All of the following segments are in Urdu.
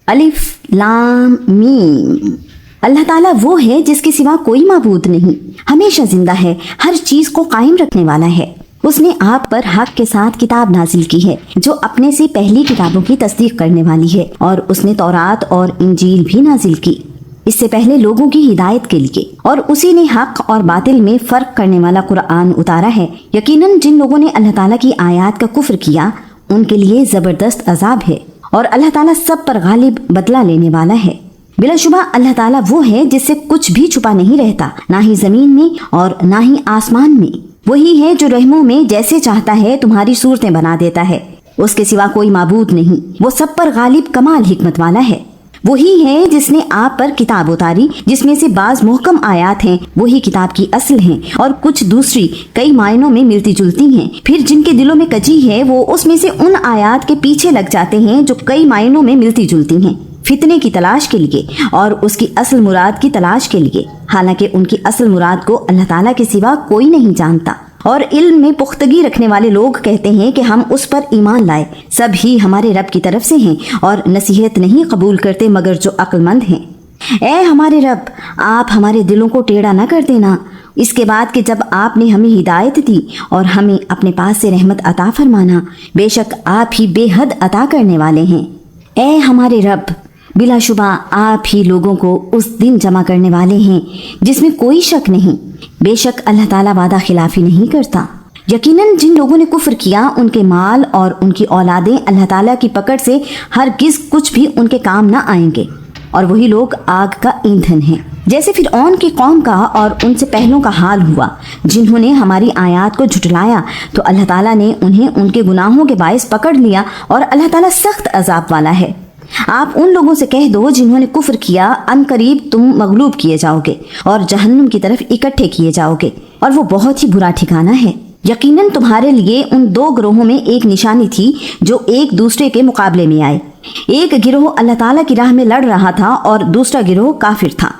الف لام میم۔ اللہ تعالیٰ وہ ہے جس کے سوا کوئی معبود نہیں، ہمیشہ زندہ ہے، ہر چیز کو قائم رکھنے والا ہے۔ اس نے آپ پر حق کے ساتھ کتاب نازل کی ہے جو اپنے سے پہلی کتابوں کی تصدیق کرنے والی ہے، اور اس نے تورات اور انجیل بھی نازل کی اس سے پہلے لوگوں کی ہدایت کے لیے، اور اسی نے حق اور باطل میں فرق کرنے والا قرآن اتارا ہے۔ یقیناً جن لوگوں نے اللہ تعالیٰ کی آیات کا کفر کیا ان کے لیے زبردست عذاب ہے، اور اللہ تعالیٰ سب پر غالب بدلہ لینے والا ہے۔ بلا شبہ اللہ تعالیٰ وہ ہے جس سے کچھ بھی چھپا نہیں رہتا، نہ ہی زمین میں اور نہ ہی آسمان میں۔ وہی ہے جو رحموں میں جیسے چاہتا ہے تمہاری صورتیں بنا دیتا ہے، اس کے سوا کوئی معبود نہیں، وہ سب پر غالب کمال حکمت والا ہے۔ وہی ہے جس نے آپ پر کتاب اتاری جس میں سے بعض محکم آیات ہیں، وہی کتاب کی اصل ہیں، اور کچھ دوسری کئی معنوں میں ملتی جلتی ہیں۔ پھر جن کے دلوں میں کجی ہے وہ اس میں سے ان آیات کے پیچھے لگ جاتے ہیں جو کئی معنوں میں ملتی جلتی ہیں، فتنے کی تلاش کے لیے اور اس کی اصل مراد کی تلاش کے لیے، حالانکہ ان کی اصل مراد کو اللہ تعالیٰ کے سوا کوئی نہیں جانتا۔ اور علم میں پختگی رکھنے والے لوگ کہتے ہیں کہ ہم اس پر ایمان لائے، سب ہی ہمارے رب کی طرف سے ہیں، اور نصیحت نہیں قبول کرتے مگر جو عقل مند ہیں۔ اے ہمارے رب، آپ ہمارے دلوں کو ٹیڑھا نہ کر دینا اس کے بعد کہ جب آپ نے ہمیں ہدایت دی اور ہمیں اپنے پاس سے رحمت عطا فرمانا، بے شک آپ ہی بے حد عطا کرنے والے ہیں۔ اے ہمارے رب، بلا شبہ آپ ہی لوگوں کو اس دن جمع کرنے والے ہیں جس میں کوئی شک نہیں، بے شک اللہ تعالیٰ وعدہ خلافی نہیں کرتا۔ یقیناً جن لوگوں نے کفر کیا ان کے مال اور ان کی اولادیں اللہ تعالیٰ کی پکڑ سے ہرگز کچھ بھی ان کے کام نہ آئیں گے، اور وہی لوگ آگ کا ایندھن ہیں، جیسے فرعون کی قوم کا اور ان سے پہلوں کا حال ہوا۔ جنہوں نے ہماری آیات کو جھٹلایا تو اللہ تعالیٰ نے انہیں ان کے گناہوں کے باعث پکڑ لیا، اور اللہ تعالیٰ سخت عذاب والا ہے۔ آپ ان لوگوں سے کہہ دو جنہوں نے کفر کیا، ان قریب تم مغلوب کیے جاؤ گے اور جہنم کی طرف اکٹھے کیے جاؤ گے، اور وہ بہت ہی برا ٹھکانہ ہے۔ یقیناً تمہارے لیے ان دو گروہوں میں ایک نشانی تھی جو ایک دوسرے کے مقابلے میں آئے۔ ایک گروہ اللہ تعالیٰ کی راہ میں لڑ رہا تھا اور دوسرا گروہ کافر تھا۔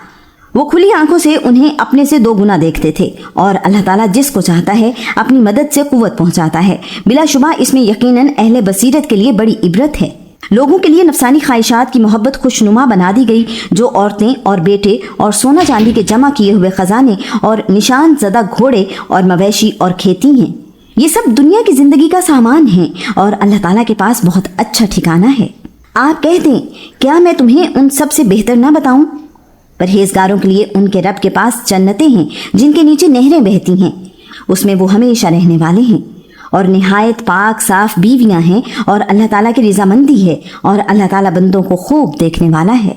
وہ کھلی آنکھوں سے انہیں اپنے سے دو گنا دیکھتے تھے، اور اللہ تعالیٰ جس کو چاہتا ہے اپنی مدد سے قوت پہنچاتا ہے۔ بلا شبہ اس میں یقیناً اہل بصیرت کے لیے بڑی عبرت ہے۔ لوگوں کے لیے نفسانی خواہشات کی محبت خوشنما بنا دی گئی، جو عورتیں اور بیٹے اور سونا چاندی کے جمع کیے ہوئے خزانے اور نشان زدہ گھوڑے اور مویشی اور کھیتی ہیں۔ یہ سب دنیا کی زندگی کا سامان ہیں، اور اللہ تعالیٰ کے پاس بہت اچھا ٹھکانہ ہے۔ آپ کہہ دیں کیا میں تمہیں ان سب سے بہتر نہ بتاؤں؟ پرہیزگاروں کے لیے ان کے رب کے پاس جنتیں ہیں جن کے نیچے نہریں بہتی ہیں، اس میں وہ ہمیشہ رہنے والے ہیں، اور نہایت پاک صاف بیویاں ہیں، اور اللہ تعالیٰ کی رضامندی ہے، اور اللہ تعالیٰ بندوں کو خوب دیکھنے والا ہے۔